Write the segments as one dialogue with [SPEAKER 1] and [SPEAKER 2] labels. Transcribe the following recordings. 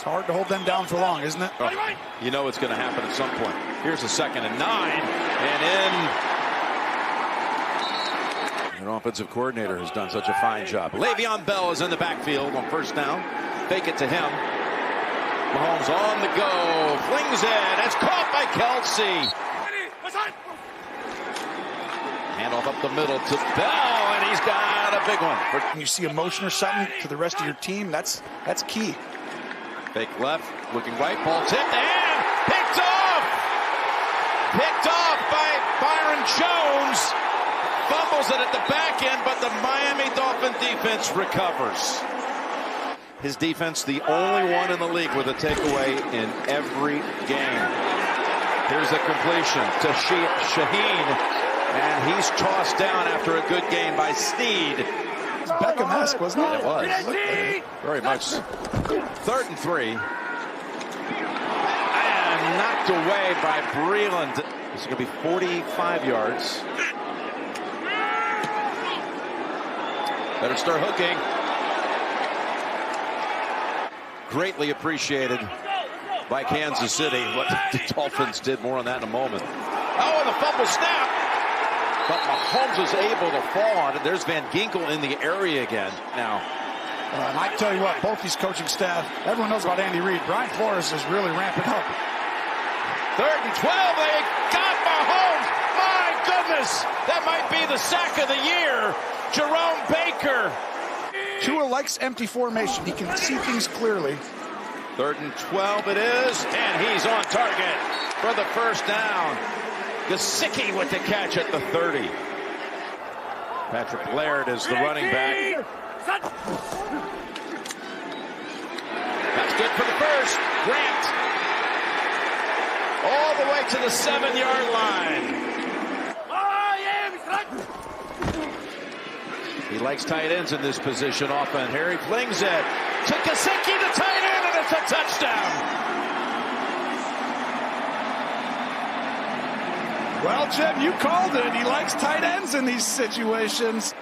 [SPEAKER 1] It's hard to hold them down for long, isn't it?
[SPEAKER 2] Oh, you know it's going to happen at some point. Here's a 2nd and 9, and in. An offensive coordinator has done such a fine job. Le'Veon Bell is in the backfield on 1st down. Fake it to him. Mahomes on the go, flings it. It's caught by Kelsey. Handoff up the middle to Bell, and he's got a big one.
[SPEAKER 1] When you see emotion or something to the rest of your team, that's key.
[SPEAKER 2] Fake left, looking right, ball tipped, and picked off! Picked off by Byron Jones. Fumbles it at the back end, but the Miami Dolphin defense recovers. His defense, the only one in the league with a takeaway in every game. Here's a completion to Shaheen, and he's tossed down after a good game by Snead.
[SPEAKER 1] It's Beckham-esque, wasn't it?
[SPEAKER 2] It was. Very much. 3rd and 3. And knocked away by Breland. This is going to be 45 yards. Better start hooking. Greatly appreciated by Kansas City. What the Dolphins did, more on that in a moment. Oh, and the fumble snap. But Mahomes was able to fall on it. There's Van Ginkel in the area again now.
[SPEAKER 1] And I tell you what, both these coaching staff, everyone knows about Andy Reid. Brian Flores is really ramping up.
[SPEAKER 2] 3rd and 12. They got Mahomes. My goodness. That might be the sack of the year. Jerome Baker.
[SPEAKER 1] Tua likes empty formation. He can see things clearly.
[SPEAKER 2] 3rd and 12 it is, and he's on target for the 1st down. Gesicki with the catch at the 30. Patrick Laird is the running back. That's good for the 1st. Grant all the way to the 7-yard line. He likes tight ends in this position often. Here he flings it to Gesicki, the tight end, and it's a touchdown.
[SPEAKER 1] Well, Jim, you called it. He likes tight ends in these situations.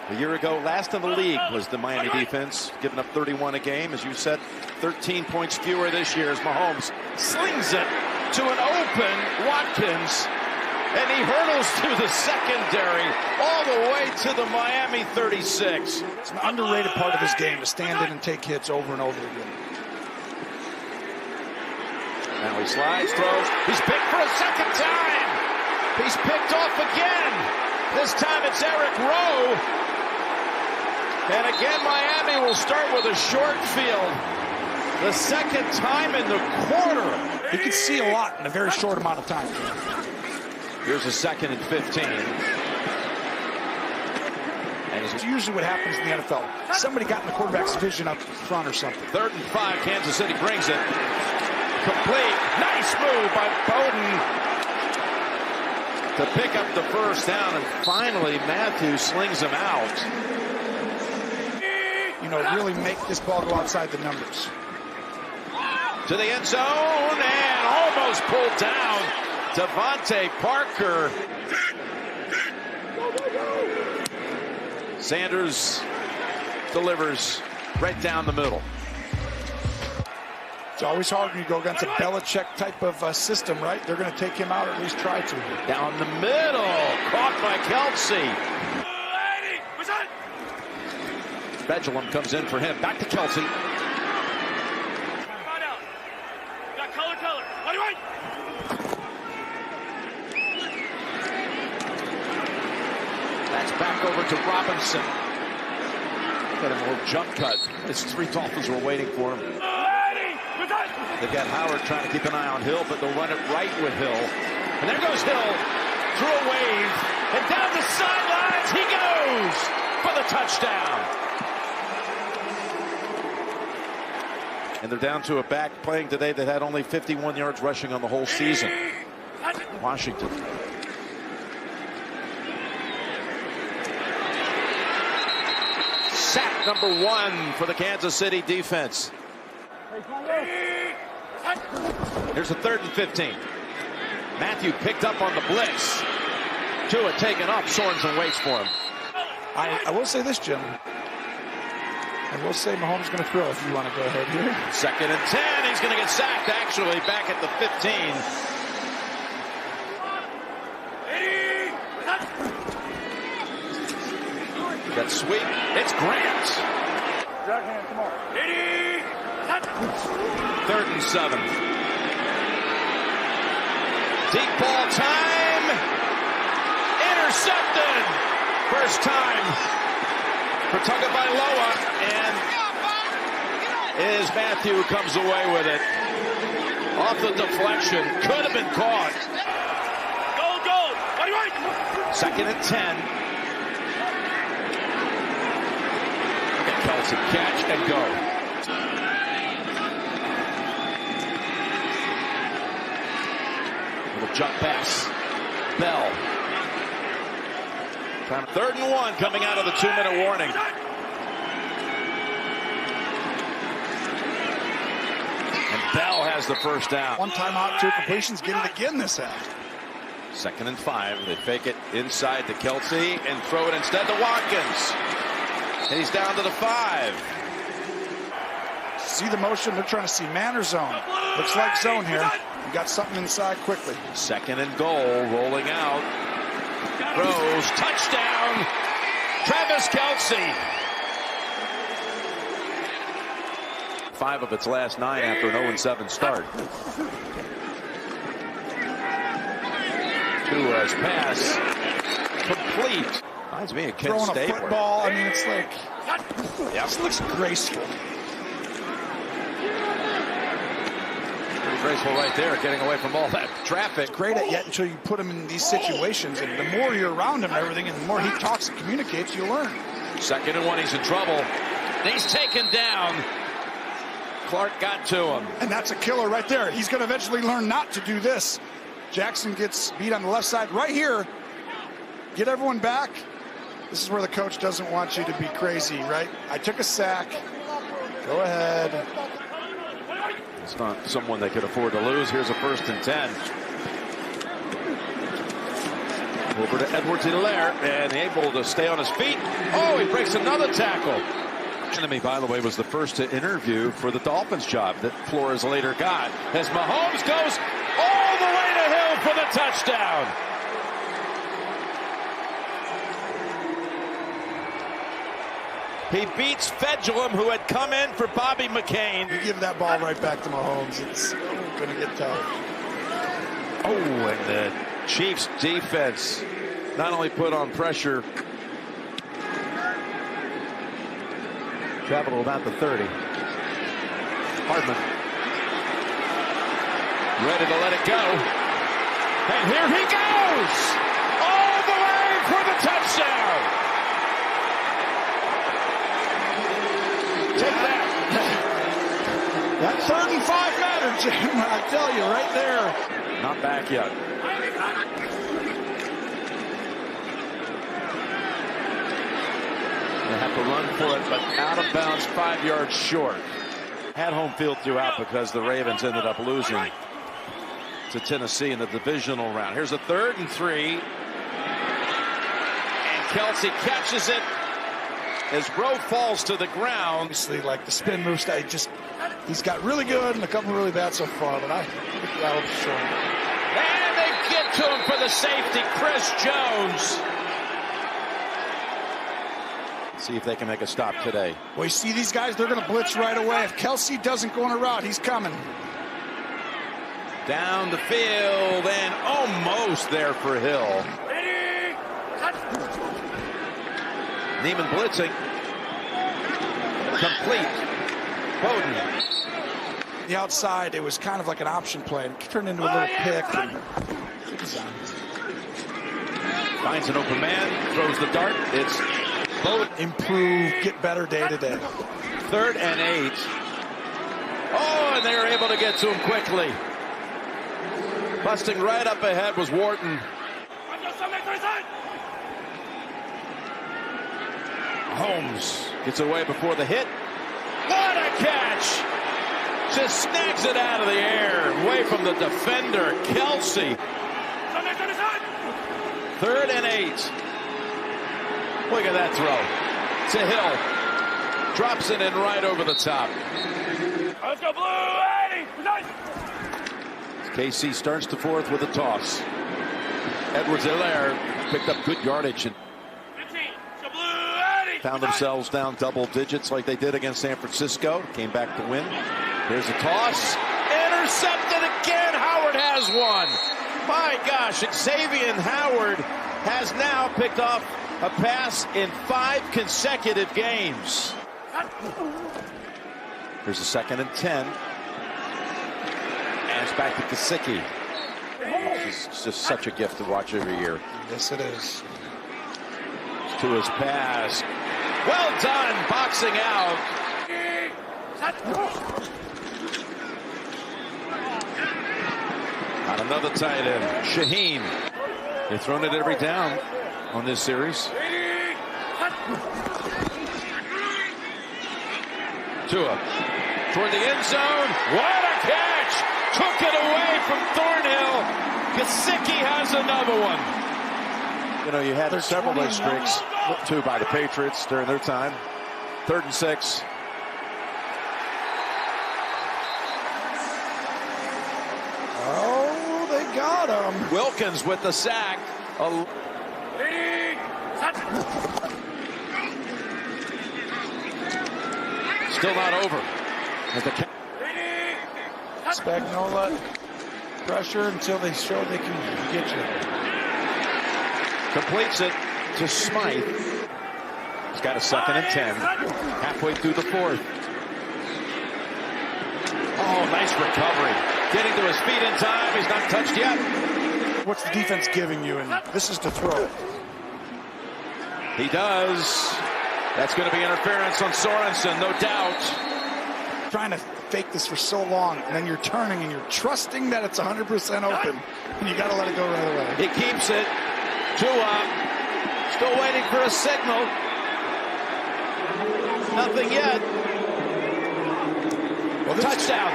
[SPEAKER 2] A year ago, last in the league was the Miami defense, giving up 31 a game. As you said, 13 points fewer this year as Mahomes slings it to an open Watkins. And he hurdles to the secondary all the way to the Miami 36.
[SPEAKER 1] It's an underrated part of his game to stand in and take hits over and over again.
[SPEAKER 2] Now he slides, throws. He's picked for a 2nd time. He's picked off again. This time it's Eric Rowe. And again, Miami will start with a short field. The 2nd time in the quarter.
[SPEAKER 1] You can see a lot in a very short amount of time.
[SPEAKER 2] Here's a 2nd and 15.
[SPEAKER 1] And it's usually what happens in the NFL. Somebody got in the quarterback's vision up front or something.
[SPEAKER 2] 3rd and 5, Kansas City brings it. Complete. Nice move by Bowden to pick up the 1st down. And finally, Matthews slings him out.
[SPEAKER 1] You know, really make this ball go outside the numbers.
[SPEAKER 2] To the end zone and almost pulled down. Devontae Parker. Sanders delivers right down the middle.
[SPEAKER 1] It's always hard when you go against a Belichick type of system, right? They're going to take him out, or at least try to.
[SPEAKER 2] Down the middle, caught by Kelsey. Bedlam comes in for him. Back to Kelsey. That's back over to Robinson. Got a little jump cut. His 3 Dolphins were waiting for him. They've got Howard trying to keep an eye on Hill, but they'll run it right with Hill. And there goes Hill through a wave. And down the sidelines he goes for the touchdown. And they're down to a back playing today that had only 51 yards rushing on the whole season. Washington. Sack number 1 for the Kansas City defense. Here's a 3rd and 15. Matthew picked up on the blitz. Tua taken up. Sorensen waits for him.
[SPEAKER 1] I will say this, Jim. And we'll say Mahomes is going to throw if you want to go ahead here.
[SPEAKER 2] 2nd and 10. He's going to get sacked, actually, back at the 15. That sweep. It's Grant. 3rd and 7. Deep ball time. Intercepted. First time for Tagovailoa, and is Matthew comes away with it. Off the deflection. Could have been caught. Go. 2nd and 10. Kelsey, catch and go. Little jump pass. Bell. 3rd and 1 coming out of the 2-minute warning. And Bell has the first down.
[SPEAKER 1] 1 timeout, 2 completions. Get it again this half.
[SPEAKER 2] 2nd and 5. They fake it inside to Kelsey and throw it instead to Watkins. And he's down to the 5.
[SPEAKER 1] See the motion? They're trying to see man or zone. Looks like zone here. You got something inside quickly.
[SPEAKER 2] 2nd and goal, rolling out. Throws, touchdown, Travis Kelsey. 5 of its last 9 after an 0-7 start. Tua's pass complete. Reminds me of Kent
[SPEAKER 1] Throwing
[SPEAKER 2] State.
[SPEAKER 1] a football, I mean, it's like, this looks graceful.
[SPEAKER 2] Pretty graceful right there, getting away from all that traffic.
[SPEAKER 1] Great at yet until you put him in these situations, and the more you're around him and everything, and the more he talks and communicates, you learn.
[SPEAKER 2] 2nd and 1, he's in trouble. He's taken down. Clark got to him.
[SPEAKER 1] And that's a killer right there. He's going to eventually learn not to do this. Jackson gets beat on the left side right here. Get everyone back. This is where the coach doesn't want you to be crazy, right? I took a sack. Go ahead.
[SPEAKER 2] It's not someone they could afford to lose. Here's a 1st and 10. Over to Edwards-Helaire, and able to stay on his feet. Oh, he breaks another tackle. Enemy, by the way, was the first to interview for the Dolphins job that Flores later got. As Mahomes goes all the way to Hill for the touchdown. He beats Fedulum, who had come in for Bobby McCain.
[SPEAKER 1] You give that ball right back to Mahomes. It's going to get tough.
[SPEAKER 2] Oh, and the Chiefs defense not only put on pressure. Travel to about the 30. Hardman. Ready to let it go. And here he goes! All the way for the touchdown!
[SPEAKER 1] Take that. That 3rd and 5 mattered, Jim. I tell you, right there.
[SPEAKER 2] Not back yet. They have to run for it, but out of bounds, 5 yards short. Had home field throughout because the Ravens ended up losing to Tennessee in the divisional round. Here's a 3rd and 3. And Kelsey catches it as Rowe falls to the ground.
[SPEAKER 1] Obviously, like the spin move style, he's got really good and a couple really bad so far, but I think that'll show him.
[SPEAKER 2] And they get to him for the safety, Chris Jones. See if they can make a stop today.
[SPEAKER 1] Well, you see these guys, they're going to blitz right away. If Kelsey doesn't go on a route, he's coming.
[SPEAKER 2] Down the field and almost there for Hill. Neiman blitzing. Complete. Bowden.
[SPEAKER 1] The outside, it was kind of like an option play. It turned into a little pick.
[SPEAKER 2] Finds an open man, throws the dart. It's Bowden.
[SPEAKER 1] Improve, get better day to day.
[SPEAKER 2] 3rd and 8. Oh, and they were able to get to him quickly. Busting right up ahead was Wharton. Holmes gets away before the hit. What a catch! Just snags it out of the air, away from the defender, Kelsey. 3rd and 8. Look at that throw. To Hill. drops it in right over the top.
[SPEAKER 3] Let's go, Blue 80. Nice.
[SPEAKER 2] KC starts the fourth with a toss. Edwards-Helaire picked up good yardage and
[SPEAKER 3] 15. So Blue 80.
[SPEAKER 2] found themselves down double digits like they did against San Francisco. Came back to win. Here's a toss. Intercepted again. Howard has one. My gosh, Xavier Howard has now picked off a pass in 5 consecutive games. Here's a 2nd and 10. And it's back to Gesicki. He's just such a gift to watch every year.
[SPEAKER 1] Yes, it is.
[SPEAKER 2] To his pass. Well done, boxing out. On another tight end, Shaheen. They've thrown it every down on this series. Tua toward the end zone. What a catch! Took it away from Thornhill. Gesicki has another one. You know, you had several of those streaks, 2 by the Patriots during their time. 3rd and 6.
[SPEAKER 1] Oh, they got him.
[SPEAKER 2] Wilkins with the sack. Still not over.
[SPEAKER 1] Spagnola pressure until they show they can get you.
[SPEAKER 2] Completes it to Smythe. He's got a 2nd and 10. Halfway through the 4th. Oh, nice recovery. Getting to his feet in time. He's not touched yet.
[SPEAKER 1] What's the defense giving you? And this is to throw.
[SPEAKER 2] He does. That's going to be interference on Sorensen, no doubt.
[SPEAKER 1] Trying to fake this for so long, and then you're turning and you're trusting that it's 100% open, and you got to let it go right away.
[SPEAKER 2] He keeps it. Tua still waiting for a signal. Nothing yet. Well, touchdown.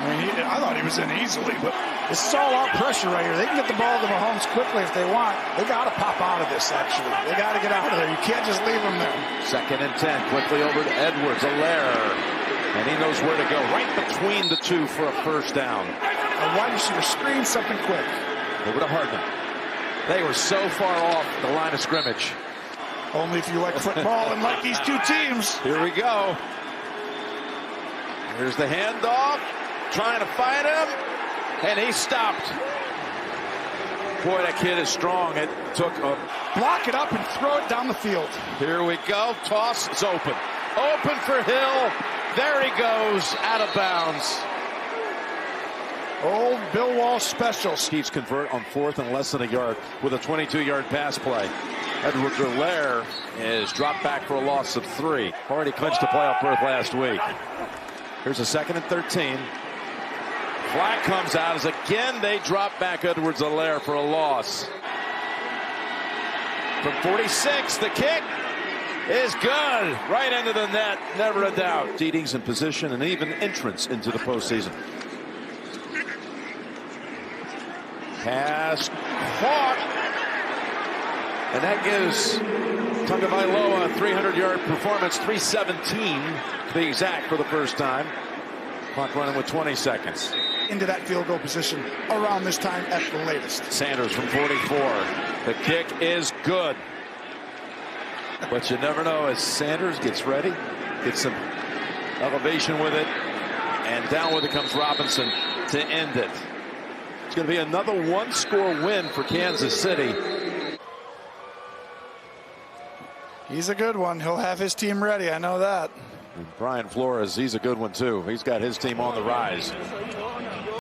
[SPEAKER 1] I mean, I thought he was in easily, but this is all out pressure right here. They can get the ball to Mahomes quickly if they want. They got to pop out of this, actually. They got to get out of there. You can't just leave them there.
[SPEAKER 2] 2nd and 10. Quickly over to Edwards-Helaire. And he knows where to go. Right between the 2 for a first down.
[SPEAKER 1] A wide receiver screen something quick.
[SPEAKER 2] Over to Hardman. They were so far off the line of scrimmage.
[SPEAKER 1] Only if you like football and like these 2 teams.
[SPEAKER 2] Here we go. Here's the handoff. Trying to find him. And he stopped. Boy, that kid is strong. It took a...
[SPEAKER 1] Block it up and throw it down the field.
[SPEAKER 2] Here we go. Toss. It's open. Open for Hill. There he goes. Out of bounds.
[SPEAKER 1] Old Bill Walsh special.
[SPEAKER 2] Chiefs convert on 4th and less than a yard with a 22-yard pass play. Edwards-Helaire is dropped back for a loss of 3. Already clinched the playoff berth last week. Here's a 2nd and 13. Flag comes out as again they drop back Edwards-Helaire for a loss. From 46, the kick is good. Right into the net, never a doubt. Seedings in position and even entrance into the postseason. Pass caught. And that gives Tagovailoa a 300-yard performance, 317 to be exact for the first time. Clock running with 20 seconds.
[SPEAKER 1] Into that field goal position around this time at the latest.
[SPEAKER 2] Sanders from 44. The kick is good. But you never know as Sanders gets ready, gets some elevation with it, and down with it comes Robinson to end it. It's going to be another 1-score win for Kansas City.
[SPEAKER 1] He's a good one. He'll have his team ready. I know that.
[SPEAKER 2] And Brian Flores, he's a good one too. He's got his team on the rise.